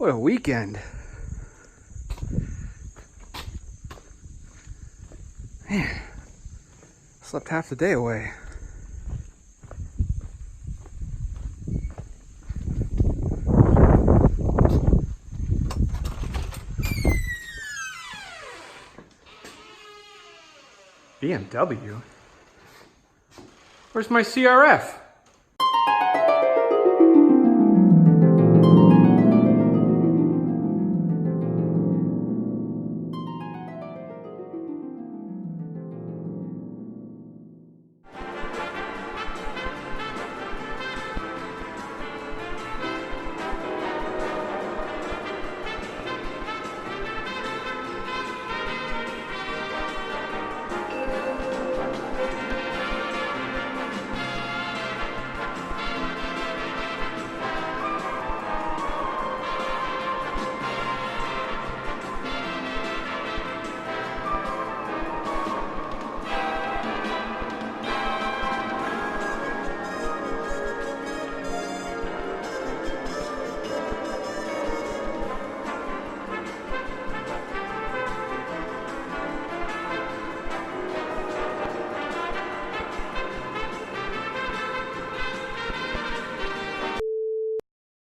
What a weekend. Man, slept half the day away. BMW? Where's my CRF?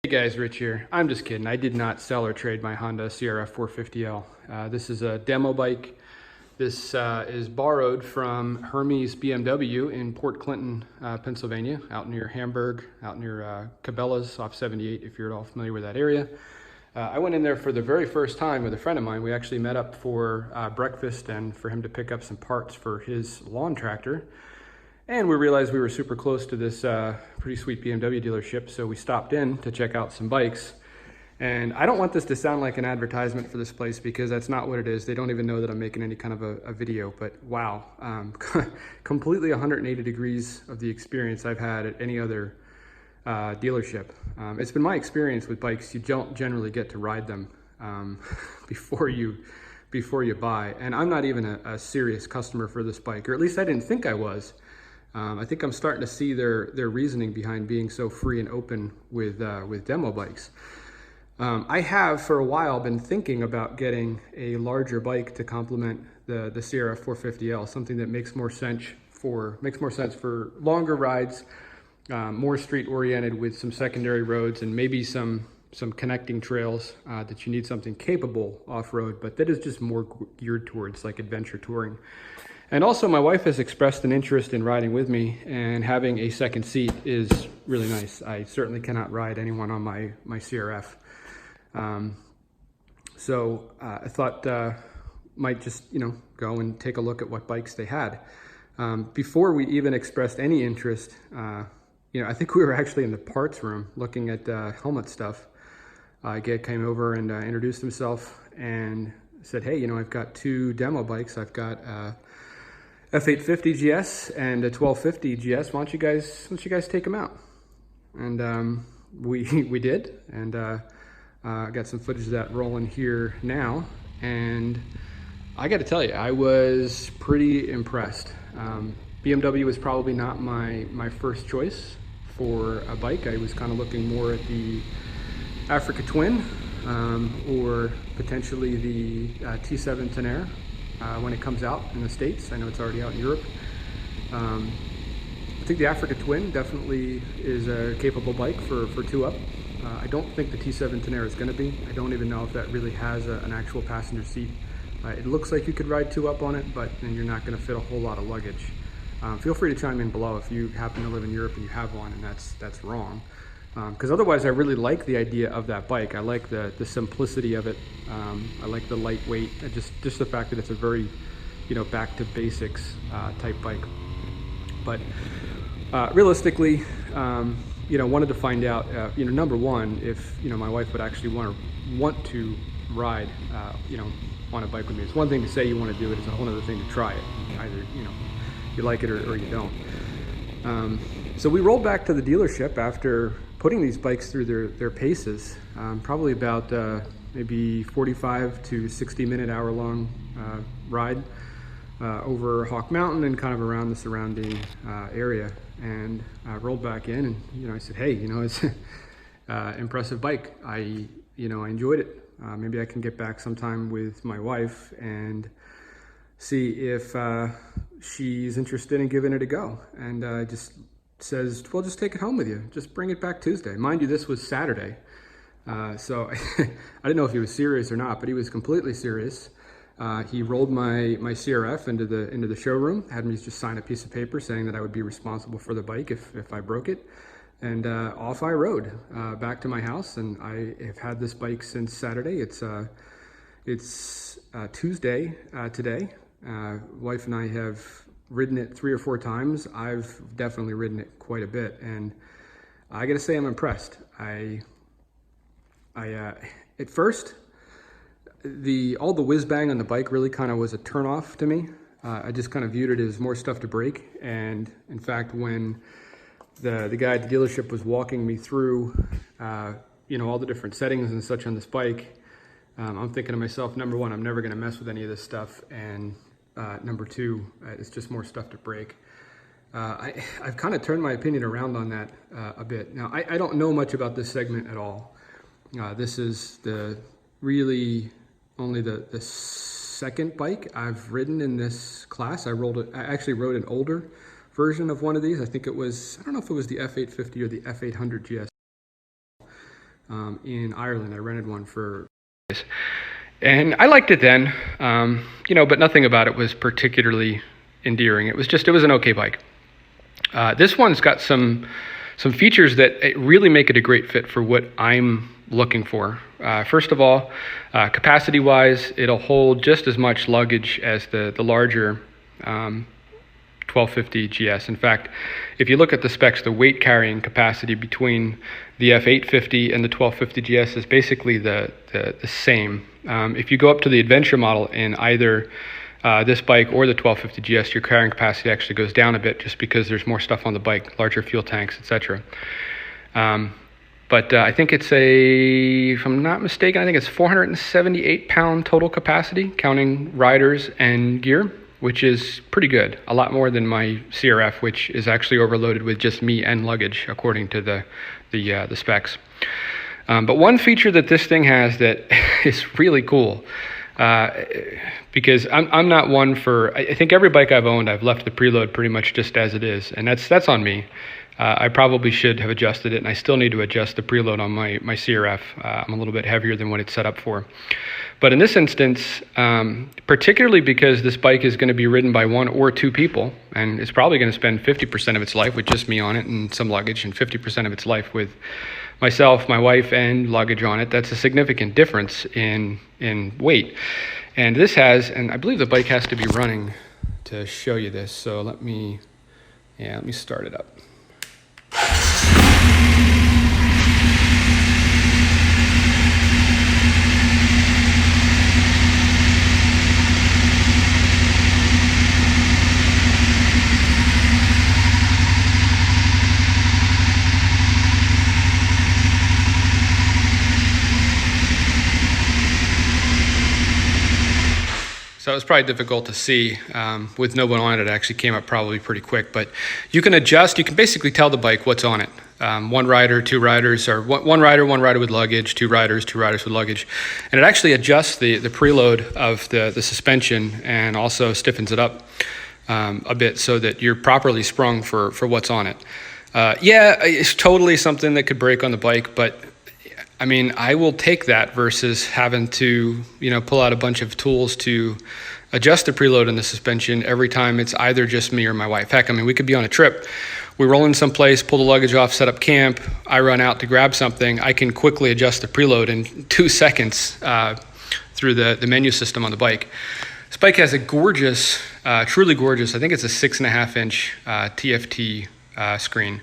Hey guys, Rich here. I'm just kidding. I did not sell or trade my Honda CRF 450L. This is a demo bike. This is borrowed from Hermes BMW in Port Clinton, Pennsylvania, out near Hamburg, out near Cabela's off 78, if you're at all familiar with that area. I went in there for the very first time with a friend of mine. We actually met up for breakfast and for him to pick up some parts for his lawn tractor. And we realized we were super close to this pretty sweet BMW dealership, so we stopped in to check out some bikes. And I don't want this to sound like an advertisement for this place because that's not what it is. They don't even know that I'm making any kind of a video, but wow. Completely 180 degrees of the experience I've had at any other dealership. It's been my experience with bikes, you don't generally get to ride them before you buy. And I'm not even a serious customer for this bike, or at least I didn't think I was. I think I'm starting to see their reasoning behind being so free and open with demo bikes. I have for a while been thinking about getting a larger bike to complement the CRF 450L, something that makes more sense for longer rides, more street oriented with some secondary roads and maybe some connecting trails that you need something capable off-road, but that is just more geared towards like adventure touring. And also my wife has expressed an interest in riding with me, and having a second seat is really nice. I certainly cannot ride anyone on my CRF. So I thought might just, go and take a look at what bikes they had. Before we even expressed any interest, I think we were actually in the parts room looking at helmet stuff. Ged came over and introduced himself and said, hey, I've got two demo bikes. I've got F850GS and a 1250GS. Why don't you guys take them out? And we did, and I got some footage of that rolling here now. And I got to tell you, I was pretty impressed. BMW was probably not my first choice for a bike. I was kind of looking more at the Africa Twin or potentially the T7 Tenere. When it comes out in the States. I know it's already out in Europe. I think the Africa Twin definitely is a capable bike for two-up. I don't think the T7 Tenere is going to be. I don't even know if that really has an actual passenger seat. It looks like you could ride two-up on it, but then you're not going to fit a whole lot of luggage. Feel free to chime in below if you happen to live in Europe and you have one and that's wrong. Because otherwise I really like the idea of that bike. I like the simplicity of it. I like the lightweight, just the fact that it's a very, back to basics type bike. But realistically, wanted to find out, number one, if my wife would actually want to ride, on a bike with me. It's one thing to say you want to do it; it's a whole other thing to try it. Either you like it or you don't. So we rolled back to the dealership after putting these bikes through their paces, probably about maybe 45 to 60 minute hour long ride over Hawk Mountain and kind of around the surrounding area. And I rolled back in and I said, hey, impressive bike. I enjoyed it. Maybe I can get back sometime with my wife and see if she's interested in giving it a go. And just says, well, just take it home with you. Just bring it back Tuesday. Mind you, this was Saturday. So I didn't know if he was serious or not, but he was completely serious. He rolled my CRF into the showroom, had me just sign a piece of paper saying that I would be responsible for the bike if I broke it. And off I rode back to my house, and I have had this bike since Saturday. It's Tuesday today. Wife and I have ridden it 3 or 4 times. I've definitely ridden it quite a bit, and I gotta say I'm impressed. At first, all the whiz bang on the bike really kind of was a turn off to me. I just kind of viewed it as more stuff to break, and in fact, when the guy at the dealership was walking me through, all the different settings and such on this bike, I'm thinking to myself, number one, I'm never going to mess with any of this stuff, and number two, it's just more stuff to break. I've kind of turned my opinion around on that a bit. Now, I don't know much about this segment at all. This is really only the second bike I've ridden in this class. I actually rode an older version of one of these. I think it was, I don't know if it was the F850 or the F800GS in Ireland. I rented one for, and I liked it then, but nothing about it was particularly endearing. It was an okay bike. This one's got some features that really make it a great fit for what I'm looking for. First of all, capacity-wise, it'll hold just as much luggage as the larger 1250GS. In fact, if you look at the specs, the weight carrying capacity between the F850 and the 1250GS is basically the same. If you go up to the adventure model in either this bike or the 1250GS, your carrying capacity actually goes down a bit just because there's more stuff on the bike, larger fuel tanks, etc. But I think if I'm not mistaken, I think it's 478 pound total capacity, counting riders and gear, which is pretty good. A lot more than my CRF, which is actually overloaded with just me and luggage, according to the specs. But one feature that this thing has that is really cool, because I'm not one for, I think every bike I've owned, I've left the preload pretty much just as it is, and that's on me. I probably should have adjusted it, and I still need to adjust the preload on my CRF. I'm a little bit heavier than what it's set up for. But in this instance, particularly because this bike is going to be ridden by 1 or 2 people, and it's probably going to spend 50% of its life with just me on it and some luggage, and 50% of its life with myself, my wife, and luggage on it, that's a significant difference in weight. And this has, and I believe the bike has to be running to show you this, so let me start it up. So it was probably difficult to see with no one on it. It actually came up probably pretty quick, but you can adjust. You can basically tell the bike what's on it. 1 rider, 2 riders, or one rider with luggage, 2 riders with luggage. And it actually adjusts the preload of the suspension and also stiffens it up a bit so that you're properly sprung for what's on it. It's totally something that could break on the bike, but I mean, I will take that versus having to, pull out a bunch of tools to adjust the preload and the suspension every time it's either just me or my wife. Heck, I mean, we could be on a trip. We roll in someplace, pull the luggage off, set up camp. I run out to grab something. I can quickly adjust the preload in 2 seconds through the menu system on the bike. This bike has a gorgeous, truly gorgeous, I think it's a 6.5-inch TFT screen.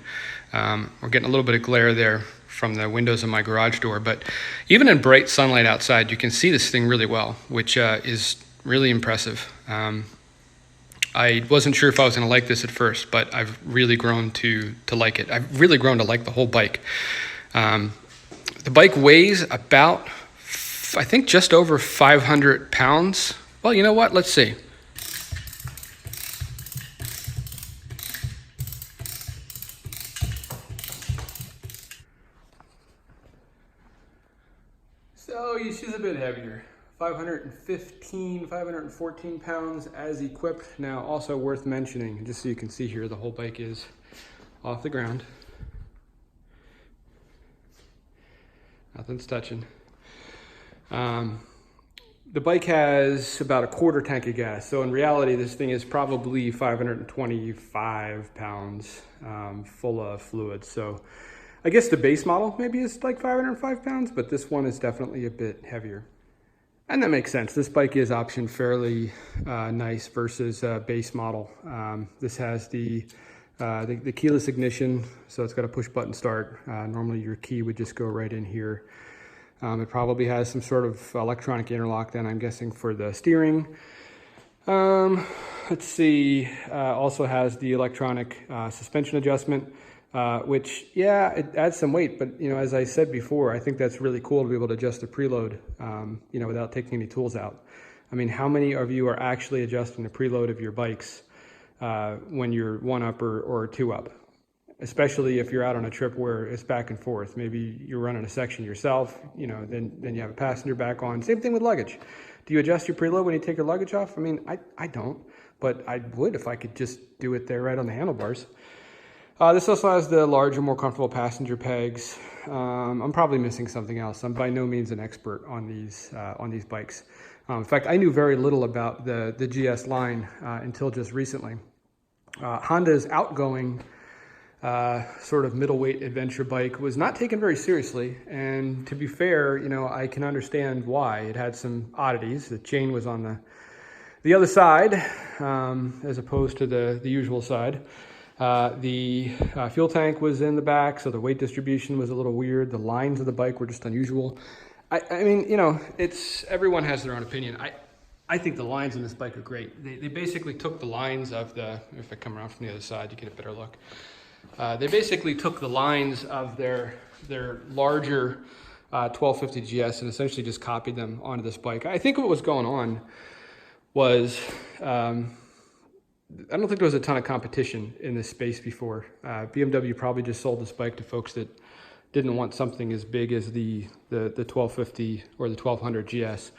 We're getting a little bit of glare there from the windows of my garage door, but even in bright sunlight outside, you can see this thing really well, which is really impressive. I wasn't sure if I was going to like this at first, but I've really grown to like it. I've really grown to like the whole bike. The bike weighs about, I think, just over 500 pounds. Well, you know what? Let's see. So she's a bit heavier. 515, 514 pounds as equipped. Now, also worth mentioning, just so you can see here, the whole bike is off the ground. Nothing's touching. The bike has about a quarter tank of gas. So in reality, this thing is probably 525 pounds full of fluid. So I guess the base model maybe is like 505 pounds, but this one is definitely a bit heavier. And that makes sense. This bike is optioned fairly nice versus base model. This has the keyless ignition, so it's got a push button start. Normally your key would just go right in here. It probably has some sort of electronic interlock then, I'm guessing, for the steering. Let's see, also has the electronic suspension adjustment, which, yeah, it adds some weight, but, you know, as I said before, I think that's really cool to be able to adjust the preload, you know, without taking any tools out. I mean, how many of you are actually adjusting the preload of your bikes when you're one up or two up? Especially if you're out on a trip where it's back and forth. Maybe you're running a section yourself, you know, then you have a passenger back on. Same thing with luggage. Do you adjust your preload when you take your luggage off? I mean, I don't, but I would if I could just do it there right on the handlebars. This also has the larger, more comfortable passenger pegs. I'm probably missing something else. I'm by no means an expert on these bikes. In fact, I knew very little about the GS line until just recently. Honda's outgoing sort of middleweight adventure bike was not taken very seriously, and to be fair, you know, I can understand why. It had some oddities. The chain was on the other side as opposed to the usual side. The fuel tank was in the back, so the weight distribution was a little weird. The lines of the bike were just unusual. I mean, you know, everyone has their own opinion. I think the lines in this bike are great. They basically took the lines of if I come around from the other side, you get a better look. They basically took the lines of their larger 850GS and essentially just copied them onto this bike. I think what was going on was, I don't think there was a ton of competition in this space before. BMW probably just sold this bike to folks that didn't want something as big as the 1250 or the 1200GS.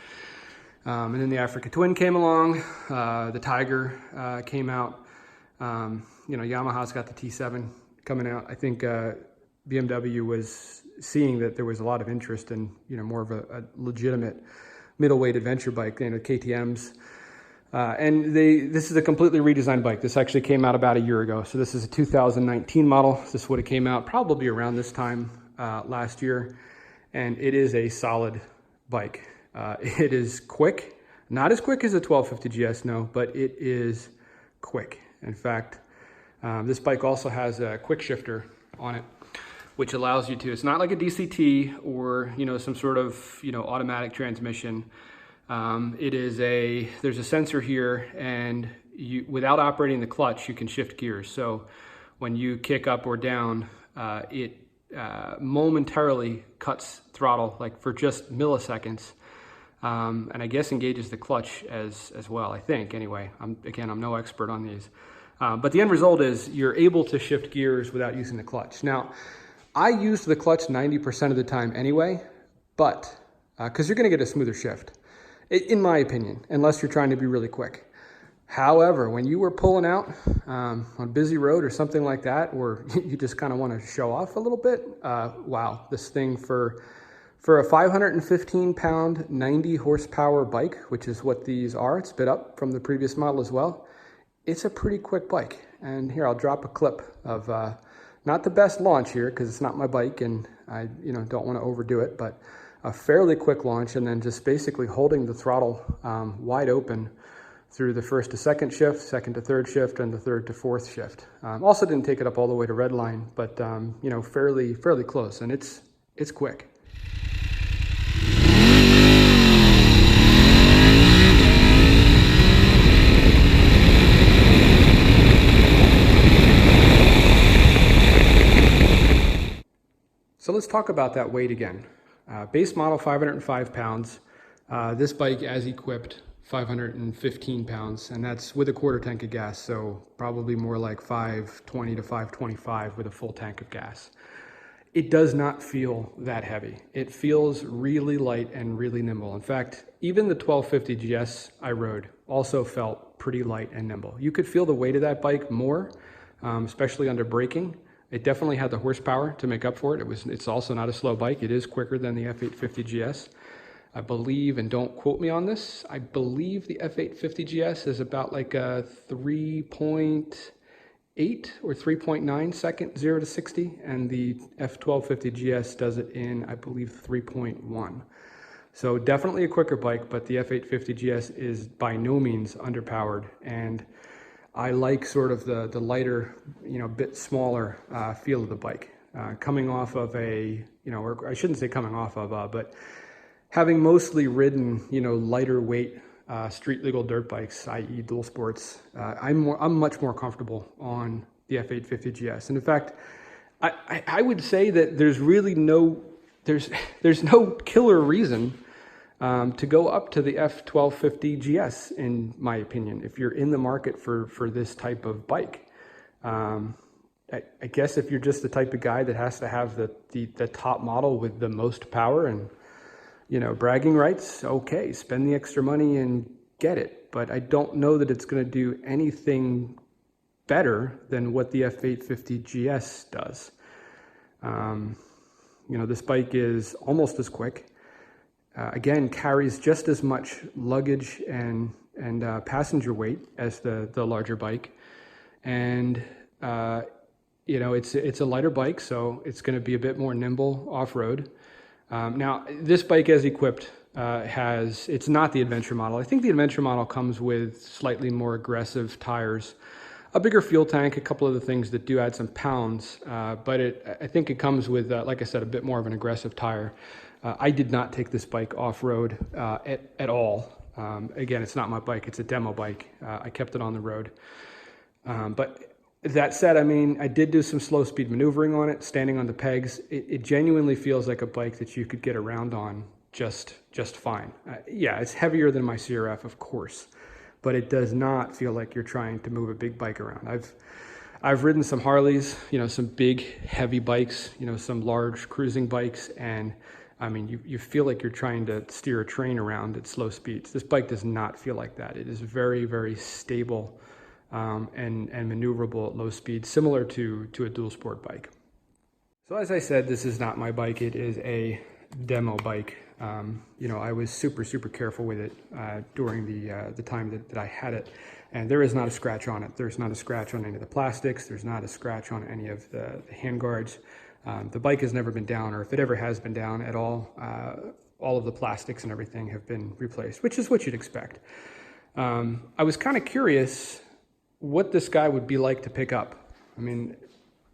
And then the Africa Twin came along, the Tiger came out. You know, Yamaha's got the T7 coming out. I think BMW was seeing that there was a lot of interest in, you know, more of a legitimate middleweight adventure bike, you know, KTMs. And this is a completely redesigned bike. This actually came out about a year ago. So this is a 2019 model. This would have came out probably around this time last year. And it is a solid bike. It is quick, not as quick as the 1250GS, no, but it is quick. In fact, this bike also has a quick shifter on it, which allows you to, it's not like a DCT or, you know, some sort of, you know, automatic transmission. There's a sensor here, and without operating the clutch, you can shift gears. So when you kick up or down, it momentarily cuts throttle, like for just milliseconds. And I guess engages the clutch as well, I think, anyway. I'm no expert on these. But the end result is you're able to shift gears without using the clutch. Now, I use the clutch 90% of the time anyway, but because you're going to get a smoother shift, in my opinion, unless you're trying to be really quick. However, when you were pulling out on a busy road or something like that, or you just kind of want to show off a little bit, wow, this thing for a 515-pound, 90 horsepower bike, which is what these are, it's bit up from the previous model as well. It's a pretty quick bike. And here, I'll drop a clip of, not the best launch here, because it's not my bike and I don't want to overdo it, but a fairly quick launch, and then just basically holding the throttle wide open through the first to second shift, second to third shift, and the third to fourth shift. Also didn't take it up all the way to red line, but fairly close, and it's quick. So let's talk about that weight again. Base model 505 pounds. This bike as equipped 515 pounds, and that's with a quarter tank of gas, so probably more like 520 to 525 with a full tank of gas. it does not feel that heavy. It feels really light and really nimble. In fact, even the 1250 GS I rode also felt pretty light and nimble. You could feel the weight of that bike more, especially under braking. It definitely had the horsepower to make up for it. It's also not a slow bike. It is quicker than the F850 GS. I believe, and don't quote me on this, I believe the F850 GS is about like a 3.8 or 3.9 second 0 to 60, and the F1250 GS does it in, I believe, 3.1. So definitely a quicker bike, but the F850 GS is by no means underpowered, and I like sort of the lighter, bit smaller feel of the bike. Coming off of a, or I shouldn't say coming off of, but having mostly ridden, lighter weight street legal dirt bikes, i.e. dual sports, I'm much more comfortable on the F850 GS. And in fact, I would say that there's really there's no killer reason to go up to the F1250 GS, in my opinion, if you're in the market for this type of bike. I guess if you're just the type of guy that has to have the top model with the most power and, bragging rights, okay, spend the extra money and get it. But I don't know that it's going to do anything better than what the F850 GS does. This bike is almost as quick. Again, carries just as much luggage and passenger weight as the larger bike, and it's a lighter bike, so it's going to be a bit more nimble off-road. Now, this bike, as equipped, it's not the adventure model. I think the adventure model comes with slightly more aggressive tires, a bigger fuel tank, a couple of the things that do add some pounds, but I think it comes with, like I said, a bit more of an aggressive tire. I did not take this bike off-road at all. Again, it's not my bike, it's a demo bike. I kept it on the road. But that said, I did do some slow speed maneuvering on it, standing on the pegs. It genuinely feels like a bike that you could get around on just fine. Yeah, it's heavier than my CRF, of course, but it does not feel like you're trying to move a big bike around. I've ridden some Harleys, some big heavy bikes, some large cruising bikes, and you feel like you're trying to steer a train around at slow speeds. This bike does not feel like that. It is very, very stable and maneuverable at low speed, similar to a dual sport bike. So as I said, this is not my bike. It is a demo bike. I was super, super careful with it during the time that I had it. And there is not a scratch on it. There's not a scratch on any of the plastics. There's not a scratch on any of the handguards. The bike has never been down, or if it ever has been down at all of the plastics and everything have been replaced, which is what you'd expect. I was kind of curious what this guy would be like to pick up.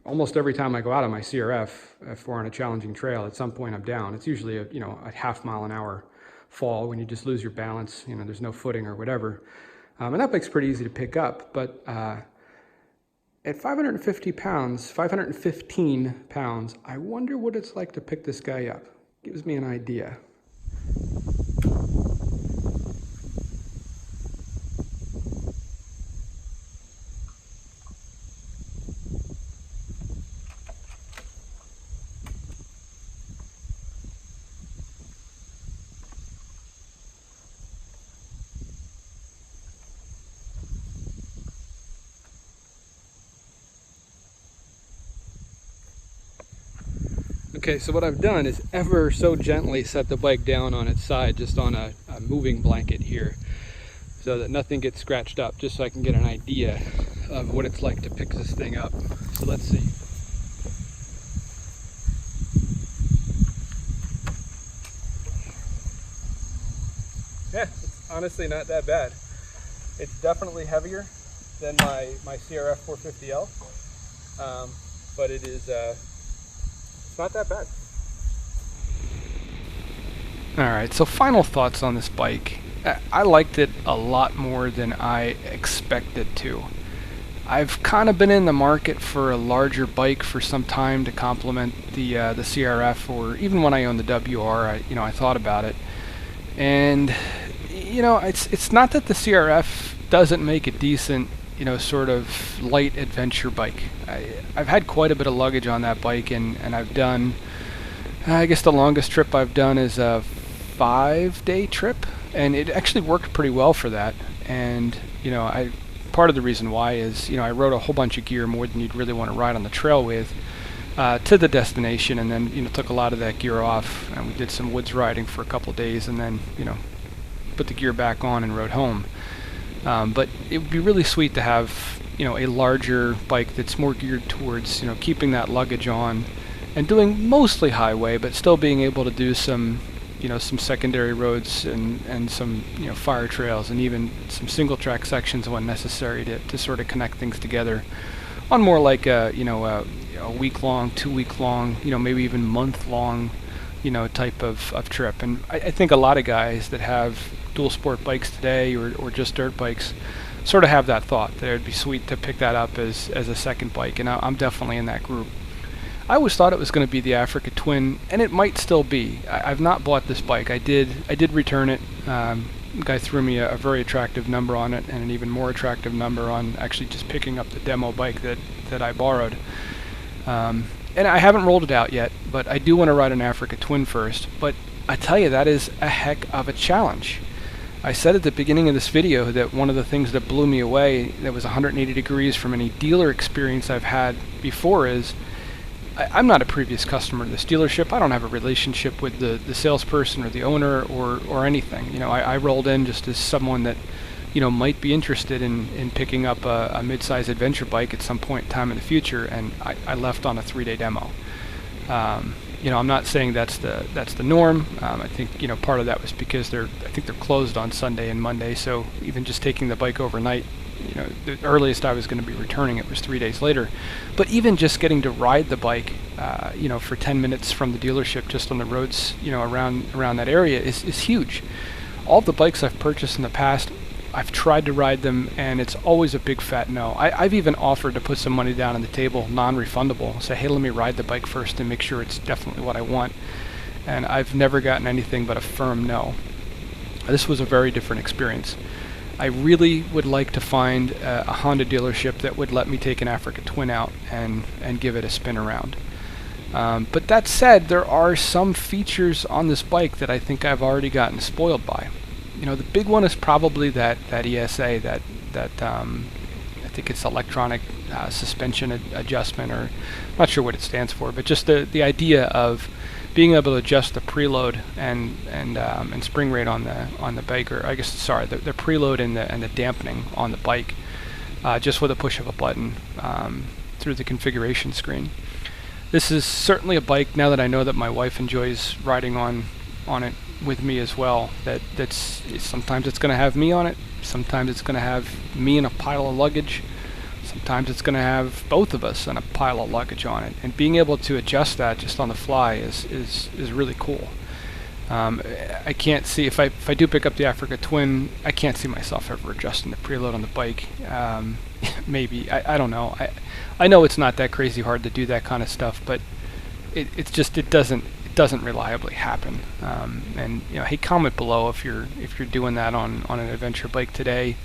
Almost every time I go out on my CRF, if we're on a challenging trail, at some point I'm down. It's usually a half mile an hour fall when you just lose your balance, there's no footing or whatever. And that bike's pretty easy to pick up, but at 515 pounds, I wonder what it's like to pick this guy up. Gives me an idea. Okay, so what I've done is ever so gently set the bike down on its side, just on a moving blanket here, so that nothing gets scratched up, just so I can get an idea of what it's like to pick this thing up. So let's see. Yeah, it's honestly not that bad. It's definitely heavier than my CRF 450L, but it is it's not that bad. Alright, so final thoughts on this bike. I liked it a lot more than I expected to. I've kind of been in the market for a larger bike for some time to complement the CRF, or even when I owned the WR, I thought about it. And it's not that the CRF doesn't make a decent sort of light adventure bike. I've had quite a bit of luggage on that bike, and I've done, I guess the longest trip I've done is a 5-day trip, and it actually worked pretty well for that. And part of the reason why is I rode a whole bunch of gear, more than you'd really want to ride on the trail with, to the destination, and then took a lot of that gear off, and we did some woods riding for a couple of days, and then put the gear back on and rode home. But it would be really sweet to have a larger bike that's more geared towards keeping that luggage on and doing mostly highway, but still being able to do some some secondary roads and some fire trails, and even some single track sections when necessary to sort of connect things together on more like a week long, 2 week long, maybe even month long type of trip. And I think a lot of guys that have dual sport bikes today or just dirt bikes sort of have that thought that it'd be sweet to pick that up as a second bike, and I'm definitely in that group. I always thought it was going to be the Africa Twin, and it might still be. I've not bought this bike. I did return it. Guy threw me a very attractive number on it, and an even more attractive number on actually just picking up the demo bike that I borrowed. And I haven't rolled it out yet, but I do want to ride an Africa Twin first. But I tell you, that is a heck of a challenge. I said at the beginning of this video that one of the things that blew me away, that was 180 degrees from any dealer experience I've had before, is I'm not a previous customer of this dealership. I don't have a relationship with the salesperson or the owner or anything. I rolled in just as someone that might be interested in picking up a mid-size adventure bike at some point in time in the future, and I left on a 3-day demo. I'm not saying that's the norm. I think part of that was because I think they're closed on Sunday and Monday, so even just taking the bike overnight, the earliest I was going to be returning it was 3 days later. But even just getting to ride the bike, for 10 minutes from the dealership, just on the roads, around that area is huge. All the bikes I've purchased in the past, I've tried to ride them, and it's always a big fat no. I've even offered to put some money down on the table, non-refundable, say, hey, let me ride the bike first and make sure it's definitely what I want. And I've never gotten anything but a firm no. This was a very different experience. I really would like to find a Honda dealership that would let me take an Africa Twin out and give it a spin around. But that said, there are some features on this bike that I think I've already gotten spoiled by. The big one is probably that ESA, that I think it's electronic suspension adjustment, or I'm not sure what it stands for, but just the idea of being able to adjust the preload and spring rate on the bike, or I guess the preload and the dampening on the bike, just with a push of a button through the configuration screen. This is certainly a bike, now that I know that my wife enjoys riding on it with me as well, that's sometimes it's going to have me on it, sometimes it's going to have me and a pile of luggage, sometimes it's going to have both of us and a pile of luggage on it, and being able to adjust that just on the fly is really cool. I can't see, if I do pick up the Africa Twin, I can't see myself ever adjusting the preload on the bike. Maybe, I don't know. I know it's not that crazy hard to do that kind of stuff, but it doesn't reliably happen. And hey, comment below if you're doing that on an adventure bike today.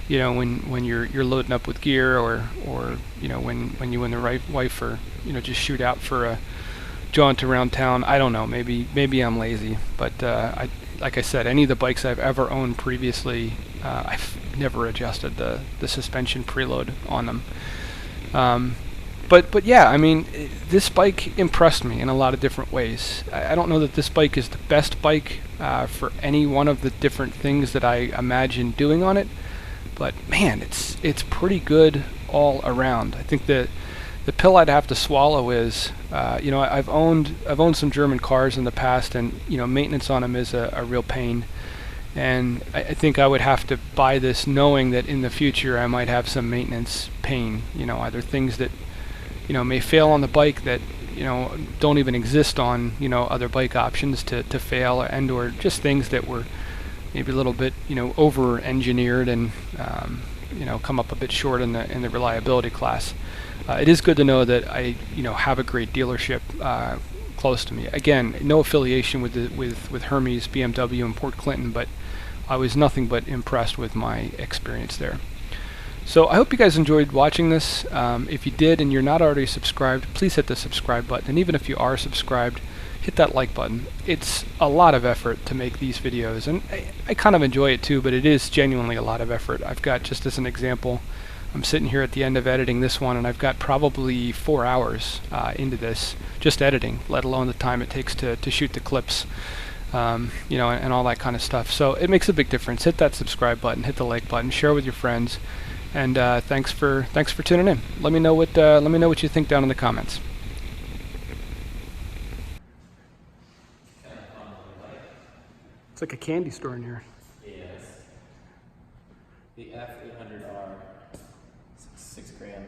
When you're loading up with gear, or when you and the wife are just shoot out for a jaunt around town. I don't know. Maybe I'm lazy, but like I said, any of the bikes I've ever owned previously, I've never adjusted the suspension preload on them. But yeah, I mean, this bike impressed me in a lot of different ways. I don't know that this bike is the best bike for any one of the different things that I imagine doing on it, but man, it's pretty good all around. I think the pill I'd have to swallow is, I've owned some German cars in the past, and maintenance on them is a real pain. And I think I would have to buy this knowing that in the future I might have some maintenance pain. Either things that may fail on the bike that don't even exist on other bike options to fail, and or just things that were maybe a little bit over engineered and come up a bit short in the reliability class. It is good to know that I have a great dealership close to me. Again, no affiliation with Hermes BMW in Port Clinton, but I was nothing but impressed with my experience there. So I hope you guys enjoyed watching this. If you did and you're not already subscribed, please hit the subscribe button. And even if you are subscribed, hit that like button. It's a lot of effort to make these videos, and I kind of enjoy it too, but it is genuinely a lot of effort. I've got, just as an example, I'm sitting here at the end of editing this one, and I've got probably 4 hours into this, just editing, let alone the time it takes to shoot the clips, you know, and all that kind of stuff. So it makes a big difference. Hit that subscribe button, hit the like button, share with your friends, and thanks for tuning in. Let me know what you think down in the comments. It's like a candy store in here. Yes. The F800R, 6 grand.